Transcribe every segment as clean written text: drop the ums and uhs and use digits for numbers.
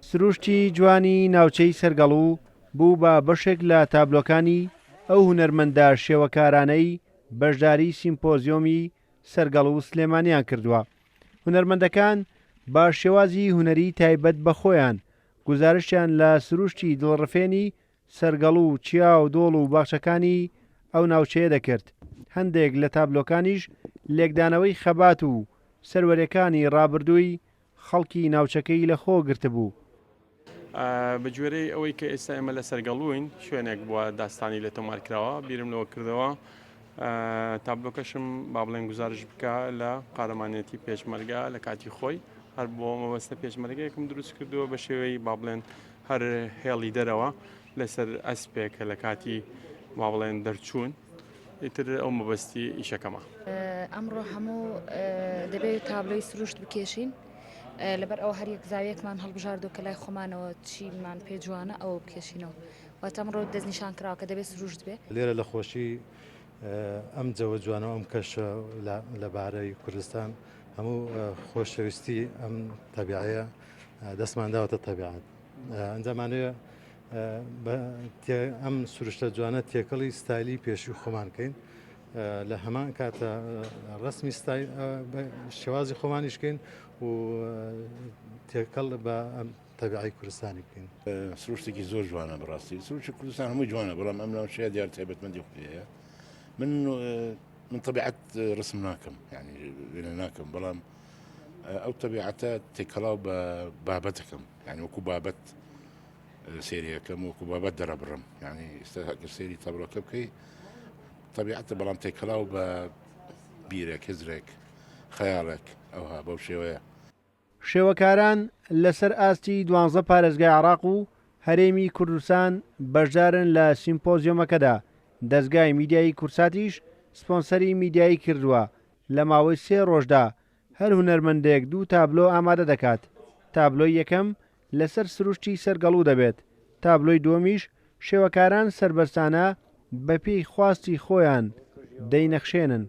سروشتی جوانی ناوچەی سەرگەڵوو بوو بە بەشێک لە تابلۆکانی ئەو هونەرمەندە شێوەکارانەی بەشداری سیمپۆزیۆمی سەرگەڵوو سلێمانیان کردووە. هونەرمەندەکان با شێوازی هونەری تایبەت بە خۆیان گزارشیان لە سروشتی دڵڕفێنی سەرگەڵوو چیا و دۆڵ و باخچەکانی ئەو ناوچەیە دەکرد. هەندێک لە تابلۆکانیش لێکدانەوەی خەبات و سەروەریەکانی ڕابردووی خەڵکی ناوچەکەی لە خۆ گرتبوو. بە گوێرەی ئەوەی کە ئێستا ئێمە لە سەرگەڵووین شوێنێک بووە داستانی لە تۆمارکراوە بیرم لەوە کردەوە تابلۆکەشم با بڵێن گزارش بکە لە قارەمانێتی پێشمەرگە لە کاتی خۆی هەر بۆ مەبەستە پێشمەرگەیەکم دروست کردووە بە شێوەی با بڵێن هەر هێڵی دەرەوە لەسەر ئەسپێکە لە کاتی با بڵێن دەرچوون ئیتر ئەو مەبەستی ئیشەکەمە. ئەمڕۆ هەموو دەبێت تابلۆی سروشت بکێشین لەبەر ئەو هەر یەک زاویەکمان هەڵبژاردو کە لای خۆمانەوە چیمان پێ جوانە ئەوە بکێشینەوە واتە ئەمڕۆ دەستنیشان کراوە کە دەبێت سروشت بێ. لێرە لە خۆشی ئەم جەوە جوانەوە ئەم کەشە لەبارەی کوردستان هەموو خۆشەویستی ئەم تەبیعەیە دەستمان داوەتە تەبیعەت. ئەنجامانەیە ئەم سروشتە جوانە تێکەڵی ستایلی پێشوی خۆمانکەین لە هەمان کاتە ڕسمی شێوازی خۆمانیشکەین و تێکەڵ بە ئەم تەبیعەی کوردستانی بکەین. سروشتێکی زۆر جوانە بەڕاستی سروشتی کوردستان هەمووی جوانە بەڵام ئەم ناوچەیە دیار تایبەتمەندی خۆیە. من طبيعة رسم ناكم يعني لنا ناكم بلام أو طبيعته تكلاو بابتكم يعني وكو بابت سيريكم وكو بابت دربرم يعني استهلك السيري تبرو كبكي طبيعته بلام تكلاو ببيرك هزرك خيالك أو ها بوشيوية شێوەکاران لەسەر ئاستی 12 پارێزگای عێراق و هەرێمی کوردستان بەشدارن لە سیمپۆزیۆمەکەدا. دەستگای میدیایی کورساتیش سپۆنسەری میدیایی کردووە. لە ماوەی 3 ڕۆژدا هەر هونەرمەندێک 2 تابلۆ ئامادە دەکات. تابلۆی یەکەم لەسەر سروشتی سەرگەڵوو دەبێت. تابلۆی دووەمیش شێوەکاران سربەستانە بەپێی خواستی خۆیان دەینەخشێنن.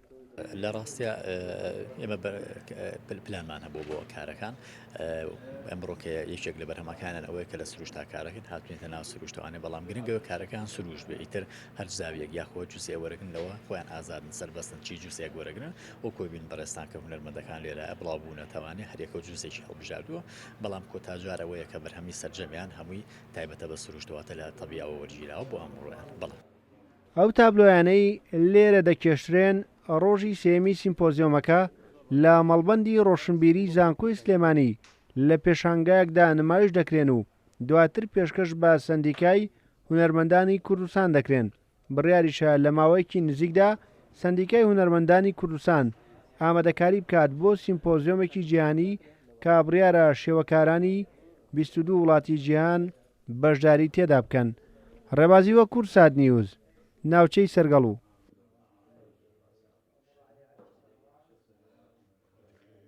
لە ڕاستە ئێمە پلانمان هەبوو بۆ کارەکان ئەمڕۆکە یەکێک لە بەرهەمەکانن ئەوەیە کە لە سروشتا کارەکەن هاتوێتە ناو سروشتوانێ بەڵام گرنگەوە کارەکان سروش بێ ئیتر هەر زاویەک یاخۆ جوسێ وەرەگرنەوە خۆیان ئازادن سربەستن چی جوسێک وەرەگرن و کۆبین بەڕێستان کە هونەرمەندەکان لێرە بڵاوبوونە توانێ هەرێکە جوسێکی هەڵبژاردووە بەڵام کۆتاجارەوەیە کە بەرهەمی سەرجەمیان هەمووی تایبەتە بە سروشتواتە لە تەبیعەوە وەرگیراوە بۆ ئەمڕۆیان. بەڵام ئەو تابلۆیانەی لێرە دەکێشرێن ڕۆژی سێمی سیمپۆزیۆمەکە لە مەڵبەندی ڕۆشنبیری زانکۆی سلێمانی لە پێشانگایەکدا نمایش دەکرێن و دواتر پێشکەش بە سەندیکای هونەرمەندانی کوردستان دەکرێن. بڕیاریشە لە ماوەیەکی نزیکدا سەندیکای هونەرمەندانی کوردستان ئامادەکاری بکات بۆ سیمپۆزیۆمێکی جیهانی کە بڕیارە شێوەکارانی 22 وڵاتی جیهان بەشداری تێدا بکەن. ڕێبازیوە کورسات نیوز ناوچەی سەرگەڵوو.